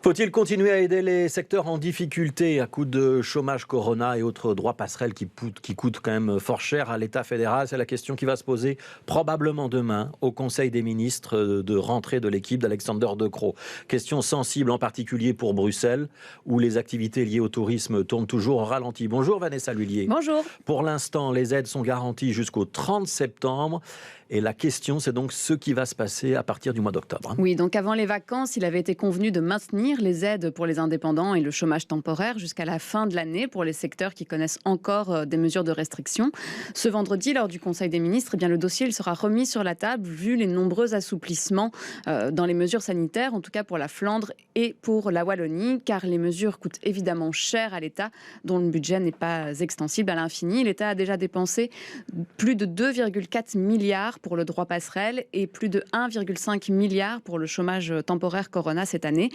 Faut-il continuer à aider les secteurs en difficulté à coup de chômage corona et autres droits passerelles qui coûtent quand même fort cher à l'État fédéral? C'est la question qui va se poser probablement demain au Conseil des ministres de rentrée de l'équipe d'Alexander De Croo. Question sensible en particulier pour Bruxelles, où les activités liées au tourisme tournent toujours au ralenti. Bonjour Vanessa Lullier. Bonjour. Pour l'instant, les aides sont garanties jusqu'au 30 septembre. Et la question, c'est donc ce qui va se passer à partir du mois d'octobre. Oui, donc avant les vacances, il avait été convenu de maintenir les aides pour les indépendants et le chômage temporaire jusqu'à la fin de l'année pour les secteurs qui connaissent encore des mesures de restriction. Ce vendredi, lors du Conseil des ministres, le dossier il sera remis sur la table vu les nombreux assouplissements dans les mesures sanitaires, en tout cas pour la Flandre et pour la Wallonie, car les mesures coûtent évidemment cher à l'État, dont le budget n'est pas extensible à l'infini. L'État a déjà dépensé plus de 2,4 milliards pour le droit passerelle et plus de 1,5 milliard pour le chômage temporaire Corona cette année.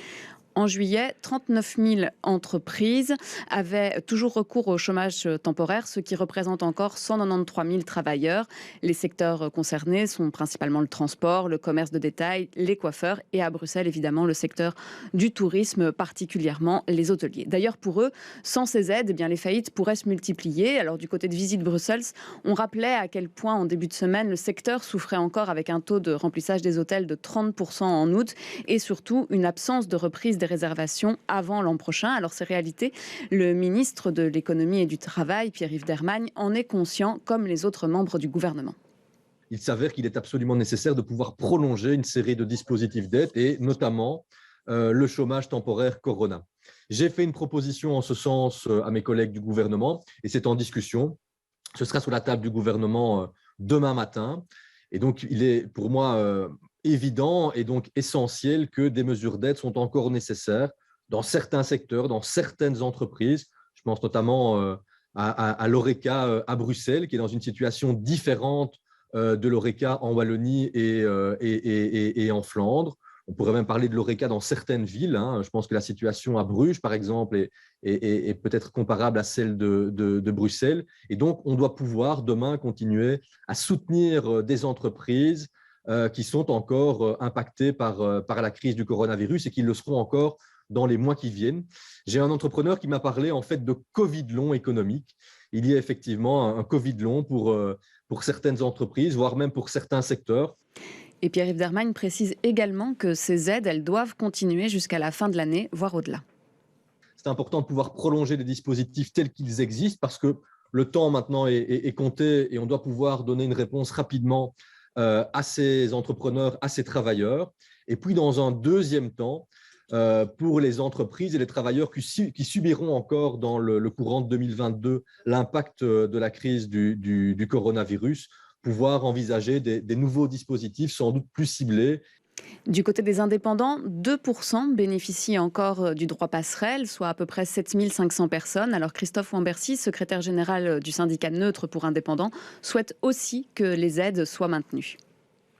En juillet, 39 000 entreprises avaient toujours recours au chômage temporaire, ce qui représente encore 193 000 travailleurs. Les secteurs concernés sont principalement le transport, le commerce de détail, les coiffeurs et à Bruxelles, évidemment, le secteur du tourisme, particulièrement les hôteliers. D'ailleurs, pour eux, sans ces aides, les faillites pourraient se multiplier. Alors, du côté de Visite Bruxelles, on rappelait à quel point, en début de semaine, le secteur souffrait encore avec un taux de remplissage des hôtels de 30% en août et surtout une absence de reprise des réservations avant l'an prochain. Alors ces réalités, le ministre de l'économie et du travail, Pierre-Yves Dermagne, en est conscient comme les autres membres du gouvernement. Il s'avère qu'il est absolument nécessaire de pouvoir prolonger une série de dispositifs d'aide et notamment le chômage temporaire Corona. J'ai fait une proposition en ce sens à mes collègues du gouvernement et c'est en discussion. Ce sera sur la table du gouvernement demain matin. Et donc, il est pour moi évident et donc essentiel que des mesures d'aide sont encore nécessaires dans certains secteurs, dans certaines entreprises. Je pense notamment à l'Horeca à Bruxelles, qui est dans une situation différente de l'Horeca en Wallonie et en Flandre. On pourrait même parler de l'Horeca dans certaines villes. Je pense que la situation à Bruges, par exemple, est peut-être comparable à celle de Bruxelles. Et donc, on doit pouvoir demain continuer à soutenir des entreprises qui sont encore impactées par la crise du coronavirus et qui le seront encore dans les mois qui viennent. J'ai un entrepreneur qui m'a parlé en fait de Covid long économique. Il y a effectivement un Covid long pour certaines entreprises, voire même pour certains secteurs. Et Pierre-Yves Dermagne précise également que ces aides, elles doivent continuer jusqu'à la fin de l'année, voire au-delà. C'est important de pouvoir prolonger des dispositifs tels qu'ils existent parce que le temps maintenant est compté et on doit pouvoir donner une réponse rapidement à ces entrepreneurs, à ces travailleurs. Et puis, dans un deuxième temps, pour les entreprises et les travailleurs qui subiront encore dans le courant de 2022 l'impact de la crise du coronavirus, pouvoir envisager des nouveaux dispositifs sans doute plus ciblés. Du côté des indépendants, 2% bénéficient encore du droit passerelle, soit à peu près 7 500 personnes. Alors Christophe Wambercy, secrétaire général du syndicat neutre pour indépendants, souhaite aussi que les aides soient maintenues.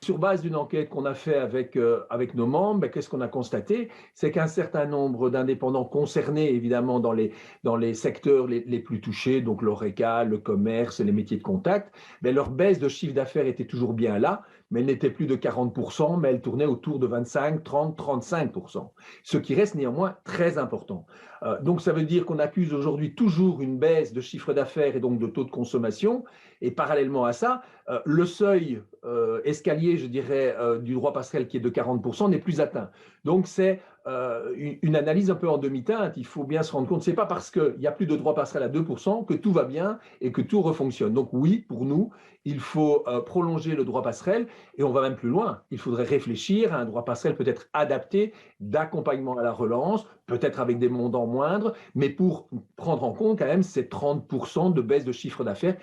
Sur base d'une enquête qu'on a faite avec nos membres, qu'est-ce qu'on a constaté? C'est qu'un certain nombre d'indépendants concernés, évidemment, dans les secteurs les plus touchés, donc l'Horeca, le commerce, les métiers de contact, leur baisse de chiffre d'affaires était toujours bien là, mais elle n'était plus de 40%, mais elle tournait autour de 25, 30, 35%, ce qui reste néanmoins très important. Donc ça veut dire qu'on accuse aujourd'hui toujours une baisse de chiffre d'affaires et donc de taux de consommation, et parallèlement à ça, le seuil escalier, je dirais, du droit passerelle qui est de 40% n'est plus atteint. Donc c'est une analyse un peu en demi-teinte. Il faut bien se rendre compte, ce n'est pas parce qu'il n'y a plus de droit passerelle à 2% que tout va bien et que tout refonctionne. Donc oui, pour nous, il faut prolonger le droit passerelle et on va même plus loin. Il faudrait réfléchir à un droit passerelle peut-être adapté d'accompagnement à la relance, peut-être avec des montants moindres, mais pour prendre en compte quand même ces 30% de baisse de chiffre d'affaires.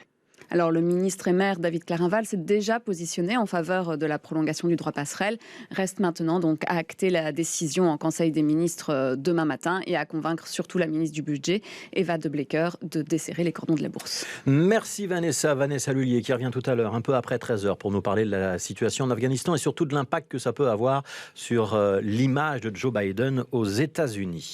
Alors le ministre et maire David Clarinval s'est déjà positionné en faveur de la prolongation du droit passerelle. Reste maintenant donc à acter la décision en Conseil des ministres demain matin et à convaincre surtout la ministre du Budget, Eva De Blecker, de desserrer les cordons de la bourse. Merci Vanessa Lullier qui revient tout à l'heure, un peu après 13h, pour nous parler de la situation en Afghanistan et surtout de l'impact que ça peut avoir sur l'image de Joe Biden aux États-Unis.